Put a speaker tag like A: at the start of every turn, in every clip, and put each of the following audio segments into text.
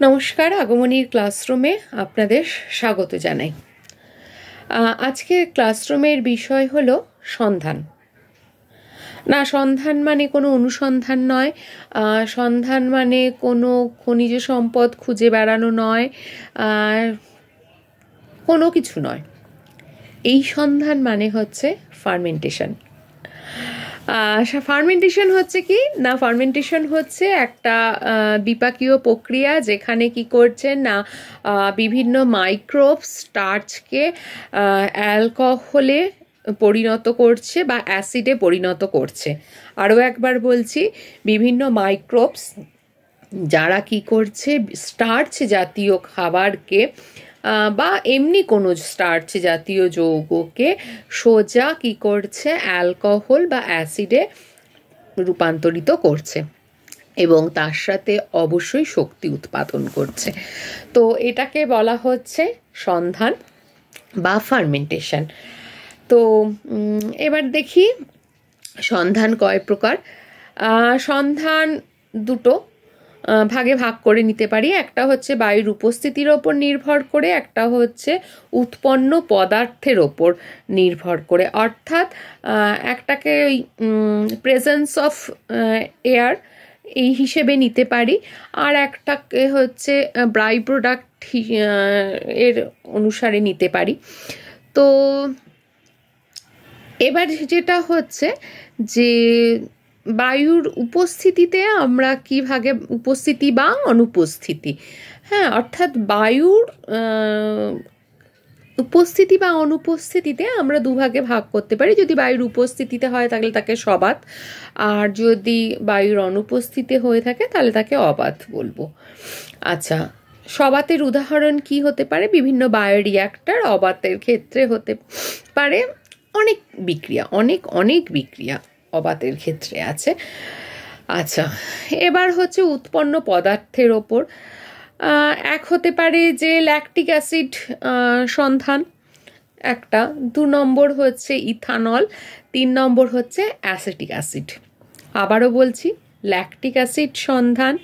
A: নমস্কার, আগমনীর ক্লাসরুমে আপনাদের স্বাগত জানাই। আজকের ক্লাসরুমের বিষয় হলো সন্ধান। না, সন্ধান মানে কোনো অনুসন্ধান নয়, সন্ধান মানে কোনো খনিজ সম্পদ খুঁজে বেড়ানো নয়, কোনো কিছু নয়। এই সন্ধান মানে হচ্ছে ফার্মেন্টেশন। ফার্মেন্টেশন হচ্ছে কি না, ফার্মেন্টেশন হচ্ছে একটা বিপাকীয় প্রক্রিয়া যেখানে কি করছে না বিভিন্ন মাইক্রোবস স্টার্চকে অ্যালকোহলে পরিণত করছে বা অ্যাসিডে পরিণত করছে। আরও একবার বলছি, বিভিন্ন মাইক্রোবস যারা কি করছে স্টার্চ জাতীয় খাবারকে বা এমনি কোনো স্টার্চ জাতীয় যৌগকে সোজা কি করছে অ্যালকোহল বা অ্যাসিডে রূপান্তরিত করছে এবং তার সাথে অবশ্যই শক্তি উৎপাদন করছে। তো এটাকে বলা হচ্ছে সন্ধান বা ফার্মেন্টেশন। তো এবার দেখি সন্ধান কয় প্রকার। সন্ধান দুটো ভাগে ভাগ করে নিতে পারি। একটা হচ্ছে বায়ুর উপস্থিতির ওপর নির্ভর করে, একটা হচ্ছে উৎপন্ন পদার্থের ওপর নির্ভর করে। অর্থাৎ একটাকে ওই প্রেজেন্স অফ এয়ার এই হিসেবে নিতে পারি, আর একটাকে হচ্ছে বাই প্রোডাক্ট এর অনুসারে নিতে পারি। তো এবার যেটা হচ্ছে যে বায়ুর উপস্থিতিতে আমরা কিভাবে উপস্থিতি বা অনুপস্থিতি, হ্যাঁ, অর্থাৎ বায়ুর উপস্থিতি বা অনুপস্থিতিতে আমরা দুভাগে ভাগ করতে পারি। যদি বায়ুর উপস্থিতিতে হয় তাহলে তাকে সবাত, আর যদি বায়ুর অনুপস্থিতি হয়ে থাকে তাহলে তাকে অবাত বলবো। আচ্ছা, সবাতের উদাহরণ কি হতে পারে? বিভিন্ন বায়োরিয়াক্টর। অবাতের ক্ষেত্রে হতে পারে অনেক বিক্রিয়া, অনেক বিক্রিয়া অবাতের ক্ষেত্রে আছে। আচ্ছা, এবার হচ্ছে উৎপন্ন পদার্থের ওপর। এক হতে পারে যে ল্যাকটিক অ্যাসিড সন্ধান একটা, 2 নম্বর হচ্ছে ইথানল, 3 নম্বর হচ্ছে অ্যাসিটিক অ্যাসিড। আবারও বলছি, ল্যাকটিক অ্যাসিড সন্ধান,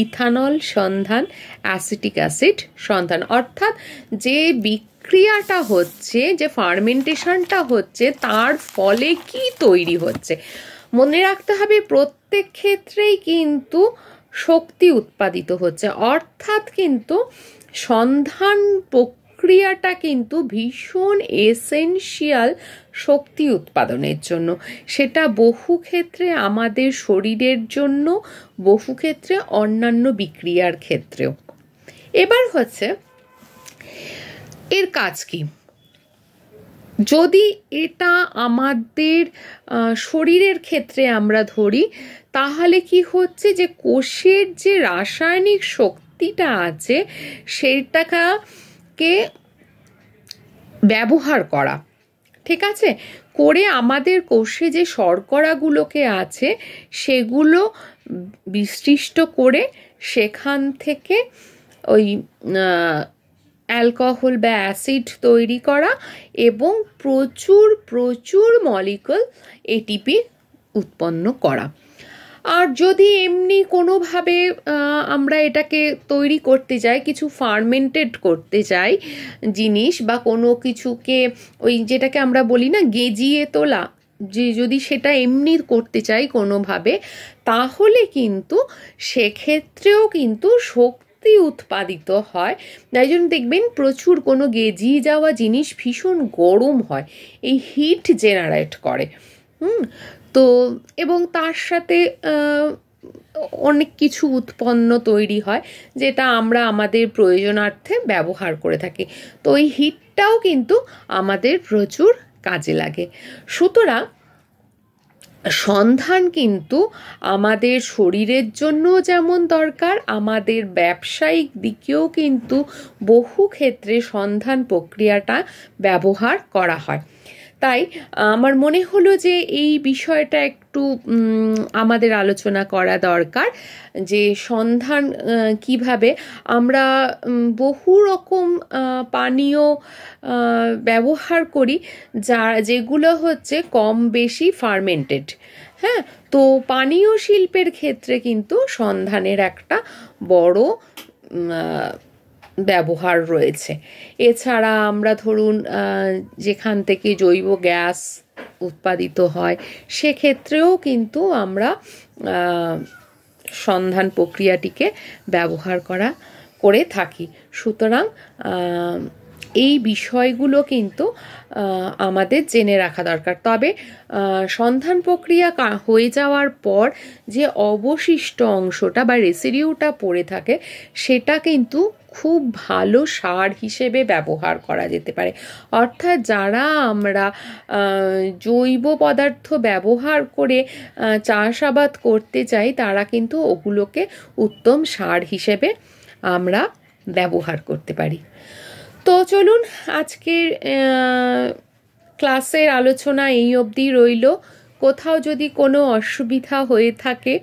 A: ইথানল সন্ধান, অ্যাসিটিক অ্যাসিড সন্ধান। অর্থাৎ যে বিক্রিয়াটা হচ্ছে, যে ফার্মেন্টেশনটা হচ্ছে, তার ফলে কি তৈরি হচ্ছে। মনে রাখতে হবে প্রত্যেক ক্ষেত্রেই কিন্তু শক্তি উৎপাদিত হচ্ছে। অর্থাৎ কিন্তু সন্ধান প্রক্রিয়াটা কিন্তু ভীষণ এসেনশিয়াল শক্তি উৎপাদনের জন্য। সেটা বহু ক্ষেত্রে আমাদের শরীরের জন্য, বহু ক্ষেত্রে অন্যান্য বিক্রিয়ার ক্ষেত্রেও। এবার হচ্ছে এর কাজ কি। যদি এটা আমাদের শরীরের ক্ষেত্রে আমরা ধরি, তাহলে কি হচ্ছে যে কোষের যে রাসায়নিক শক্তিটা আছে সেটাকে ব্যবহার করা, ঠিক আছে, করে আমাদের কোষে যে শর্করাগুলোকে আছে সেগুলো বিশ্লিষ্ট করে সেখান থেকে ওই অ্যালকোহল বা অ্যাসিড তৈরি করা এবং প্রচুর মলিকুল এটিপি উৎপন্ন করা। আর যদি এমনি কোনোভাবে আমরা এটাকে তৈরি করতে যাই, কিছু ফার্মেন্টেড করতে যাই জিনিস, বা কোনো কিছুকে ওই যেটাকে আমরা বলি না গেজিয়ে তোলা, যে যদি সেটা এমনি করতে চাই কোনোভাবে, তাহলে কিন্তু সেক্ষেত্রেও কিন্তু শক্তি উৎপাদিত হয়। তাই জন্য দেখবেন প্রচুর কোনো গেজিয়ে যাওয়া জিনিস ভীষণ গরম হয়, এই হিট জেনারেট করে। তো এবং তার সাথে অনেক কিছু উৎপন্ন তৈরি হয় যেটা আমরা আমাদের প্রয়োজনার্থে ব্যবহার করে থাকি। তো ওই হিটটাও কিন্তু আমাদের প্রচুর কাজে লাগে। সুতরাং সন্ধান কিন্তু আমাদের শরীরের জন্য যেমন দরকার, আমাদের ব্যবসায়িক দিকেও কিন্তু বহু ক্ষেত্রে সন্ধান প্রক্রিয়াটা ব্যবহার করা হয়। তাই আমার মনে হলো যে এই বিষয়টা একটু আমাদের আলোচনা করা দরকার, যে সন্ধান কিভাবে আমরা বহু রকম পানীয় ব্যবহার করি যেগুলো হচ্ছে কম বেশি ফার্মেন্টেড। হ্যাঁ, তো পানীয় শিল্পের ক্ষেত্রে কিন্তু সন্ধানের একটা বড় ব্যবহার রয়েছে। এছাড়া আমরা ধরুন যেখান থেকে জৈব গ্যাস উৎপাদিত হয় সেক্ষেত্রেও কিন্তু আমরা সন্ধান প্রক্রিয়াটিকে ব্যবহার করে থাকি। সুতরাং এই বিষয়গুলো কিন্তু আমাদের জেনে রাখা দরকার। তবে সন্ধান প্রক্রিয়া হয়ে যাওয়ার পর যে অবশিষ্ট অংশটা বা রেসিডিউটা পড়ে থাকে সেটা কিন্তু খুব ভালো সার হিসেবে ব্যবহার করা যেতে পারে। অর্থাৎ যারা আমরা জৈব পদার্থ ব্যবহার করে চাষাবাদ করতে চাই তারা কিন্তু ওগুলোকে উত্তম সার হিসেবে আমরা ব্যবহার করতে পারি। তো চলুন আজকের ক্লাসের আলোচনা এই অবধি রইল। কোথাও যদি কোনো অসুবিধা হয়ে থাকে,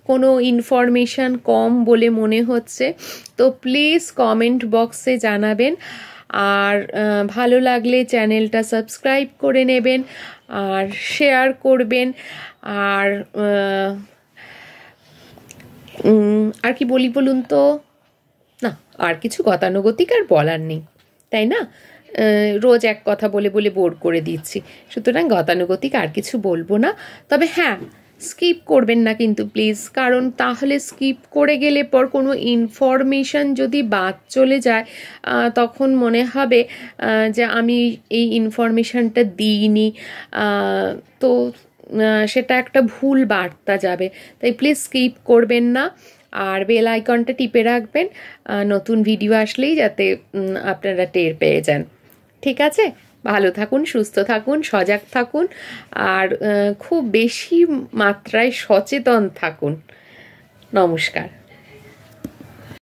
A: কোনো ইনফরমেশান কম বলে মনে হচ্ছে, তো প্লিজ কমেন্ট বক্সে জানাবেন। আর ভালো লাগলে চ্যানেলটা সাবস্ক্রাইব করে নেবেন আর শেয়ার করবেন। আর কি বলি বলুন তো? না, আর কিছু গতানুগতিক আর বলার নেই, তাই না? রোজ এক কথা বলে বলে বোর করে দিচ্ছি, সুতরাং গতানুগতিক আর কিছু বলবো না। তবে হ্যাঁ, স্কিপ করবেন না কিন্তু প্লিজ, কারণ তাহলে স্কিপ করে গেলে পর কোনো ইনফরমেশান যদি বাদ চলে যায় তখন মনে হবে যে আমি এই ইনফরমেশানটা দিইনি, তো সেটা একটা ভুল বার্তা যাবে। তাই প্লিজ স্কিপ করবেন না আর বেল আইকনটা টিপে রাখবেন নতুন ভিডিও আসলেই যাতে আপনারা টের পেয়ে যান। ঠিক আছে? ভালো থাকুন, সুস্থ থাকুন, সজাগ থাকুন আর খুব বেশি মাত্রায় সচেতন থাকুন। নমস্কার।